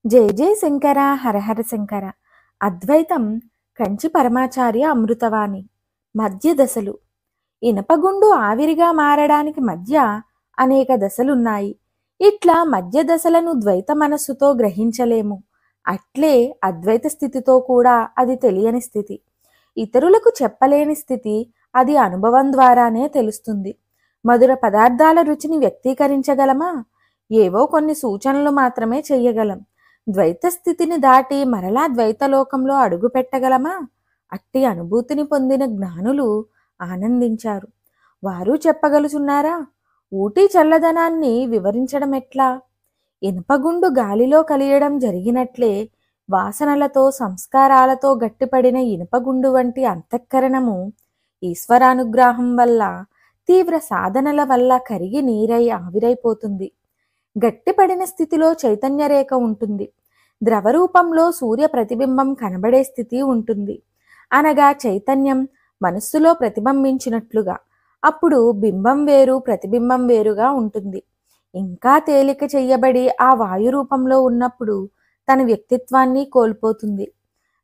జయ జయ శంకర హరహర శంకర. అద్వైతం కంచి పరమాచార్య అమృతవాణి. మధ్య దశలు. ఇనపగుండు ఆవిరిగా మారడానికి మధ్య అనేక దశలున్నాయి. ఇట్లా మధ్య దశలను ద్వైత మనస్సుతో గ్రహించలేము. అట్లే అద్వైత స్థితితో కూడా అది తెలియని స్థితి, ఇతరులకు చెప్పలేని స్థితి. అది అనుభవం ద్వారానే తెలుస్తుంది. మధుర పదార్థాల రుచిని వ్యక్తీకరించగలమా? ఏవో కొన్ని సూచనలు మాత్రమే చెయ్యగలం. ద్వైత స్థితిని దాటి మరలా ద్వైతలోకంలో అడుగు పెట్టగలమా? అట్టి అనుభూతిని పొందిన జ్ఞానులు ఆనందించారు. వారు చెప్పగలుచున్నారా? ఊటీ చల్లదనాన్ని వివరించడం ఎట్లా? ఇనుపగుండు గాలిలో కలియడం జరిగినట్లే వాసనలతో సంస్కారాలతో గట్టిపడిన ఇనుపగుండు వంటి అంతఃకరణము ఈశ్వరానుగ్రహం వల్ల, తీవ్ర సాధనల వల్ల కరిగి నీరై ఆవిరైపోతుంది. గట్టిపడిన స్థితిలో చైతన్య రేఖ ఉంటుంది. ద్రవరూపంలో సూర్య ప్రతిబింబం కనబడే స్థితి ఉంటుంది. అనగా చైతన్యం మనస్సులో ప్రతిబింబించినట్లుగా. అప్పుడు బింబం వేరు, ప్రతిబింబం వేరుగా ఉంటుంది. ఇంకా తేలిక చెయ్యబడి ఆ వాయు రూపంలో ఉన్నప్పుడు తన వ్యక్తిత్వాన్ని కోల్పోతుంది.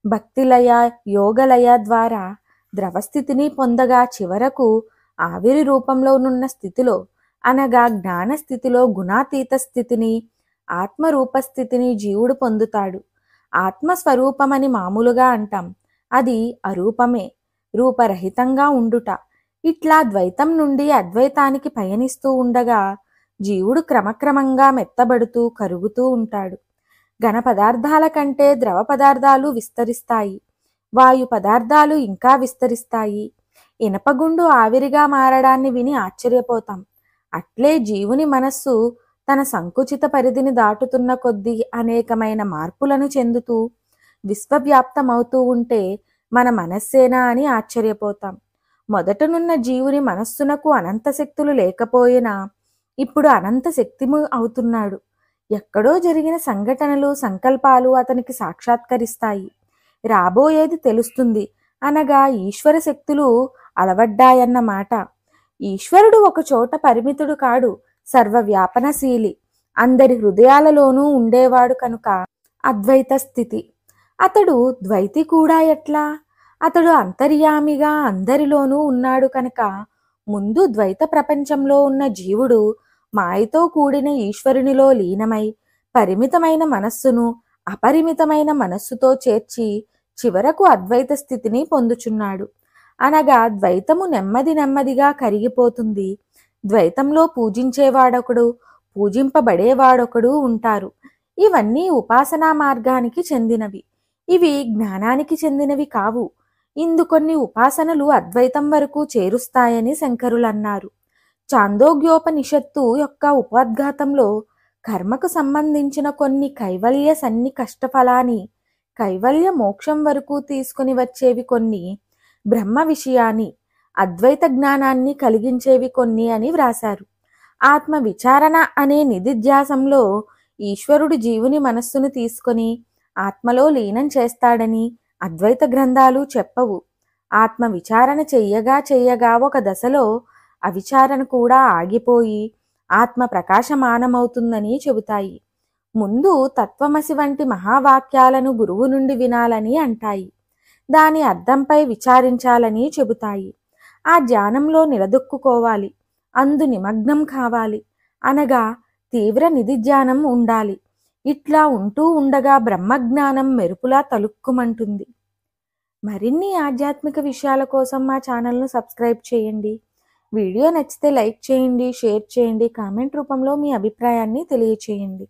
భక్తిలయ, యోగలయ ద్వారా ద్రవస్థితిని పొందగా చివరకు ఆవిరి రూపంలోనున్న స్థితిలో, అనగా జ్ఞాన స్థితిలో గుణాతీత స్థితిని, ఆత్మరూపస్థితిని జీవుడు పొందుతాడు. ఆత్మస్వరూపమని మామూలుగా అంటాం. అది అరూపమే, రూపరహితంగా ఉండుట. ఇట్లా ద్వైతం నుండి అద్వైతానికి పయనిస్తూ ఉండగా జీవుడు క్రమక్రమంగా మెత్తబడుతూ కరుగుతూ ఉంటాడు. ఘన పదార్థాల కంటే ద్రవ పదార్థాలు విస్తరిస్తాయి. వాయు పదార్థాలు ఇంకా విస్తరిస్తాయి. ఇనపగుండు ఆవిరిగా మారడాన్ని విని ఆశ్చర్యపోతాం. అట్లే జీవుని మనస్సు తన సంకుచిత పరిధిని దాటుతున్న కొద్దీ అనేకమైన మార్పులను చెందుతూ విశ్వవ్యాప్తమవుతూ ఉంటే మన మనస్సేనా అని ఆశ్చర్యపోతాం. మొదటనున్న జీవుని మనస్సునకు అనంత శక్తులు లేకపోయినా ఇప్పుడు అనంత శక్తిము అవుతున్నాడు. ఎక్కడో జరిగిన సంఘటనలు, సంకల్పాలు అతనికి సాక్షాత్కరిస్తాయి. రాబోయేది తెలుస్తుంది, అనగా ఈశ్వర శక్తులు అలవడ్డాయన్నమాట. ఈశ్వరుడు ఒక చోట పరిమితుడు కాడు, సర్వవ్యాపనశీలి. అందరి హృదయాలలోనూ ఉండేవాడు కనుక అద్వైత స్థితి. అతడు ద్వైతి కూడా ఎట్లా? అతడు అంతర్యామిగా అందరిలోనూ ఉన్నాడు కనుక ముందు ద్వైత ప్రపంచంలో ఉన్న జీవుడు మాయతో కూడిన ఈశ్వరునిలో లీనమై పరిమితమైన మనస్సును అపరిమితమైన మనస్సుతో చేర్చి చివరకు అద్వైత స్థితిని పొందుచున్నాడు. అనగా ద్వైతము నెమ్మది నెమ్మదిగా కరిగిపోతుంది. ద్వైతంలో పూజించేవాడొకడు, పూజింపబడేవాడొకడు ఉంటారు. ఇవన్నీ ఉపాసనా మార్గానికి చెందినవి. ఇవి జ్ఞానానికి చెందినవి కావు. ఇందుకొన్ని ఉపాసనలు అద్వైతం వరకు చేరుస్తాయని శంకరులన్నారు. చాందోగ్యోపనిషత్తు యొక్క ఉపోద్ఘాతంలో కర్మకు సంబంధించిన కొన్ని కైవల్య సన్ని కష్టఫలాన్ని, కైవల్య మోక్షం వరకు తీసుకుని వచ్చేవి కొన్ని, బ్రహ్మ విషయాన్ని, అద్వైత జ్ఞానాన్ని కలిగించేవి కొన్ని అని వ్రాశారు. ఆత్మ విచారణ అనే నిధిధ్యాసంలో ఈశ్వరుడు జీవుని మనస్సును తీసుకొని ఆత్మలో లీనం చేస్తాడని అద్వైత గ్రంథాలు చెప్పవు. ఆత్మ విచారణ చెయ్యగా ఒక దశలో అవిచారణ కూడా ఆగిపోయి ఆత్మ ప్రకాశమానమవుతుందని చెబుతాయి. ముందు తత్వమసి వంటి మహావాక్యాలను గురువు నుండి వినాలని అంటాయి. దాని అర్థంపై విచారించాలని చెబుతాయి. ఆ ధ్యానంలో నిలదొక్కుకోవాలి, అందు నిమగ్నం కావాలి, అనగా తీవ్ర నిధిధ్యానం ఉండాలి. ఇట్లా ఉంటూ ఉండగా బ్రహ్మజ్ఞానం మెరుపులా తలుక్కుమంటుంది. మరిన్ని ఆధ్యాత్మిక విషయాల కోసం మా ఛానల్ను సబ్స్క్రైబ్ చేయండి. వీడియో నచ్చితే లైక్ చేయండి, షేర్ చేయండి, కామెంట్ రూపంలో మీ అభిప్రాయాన్ని తెలియచేయండి.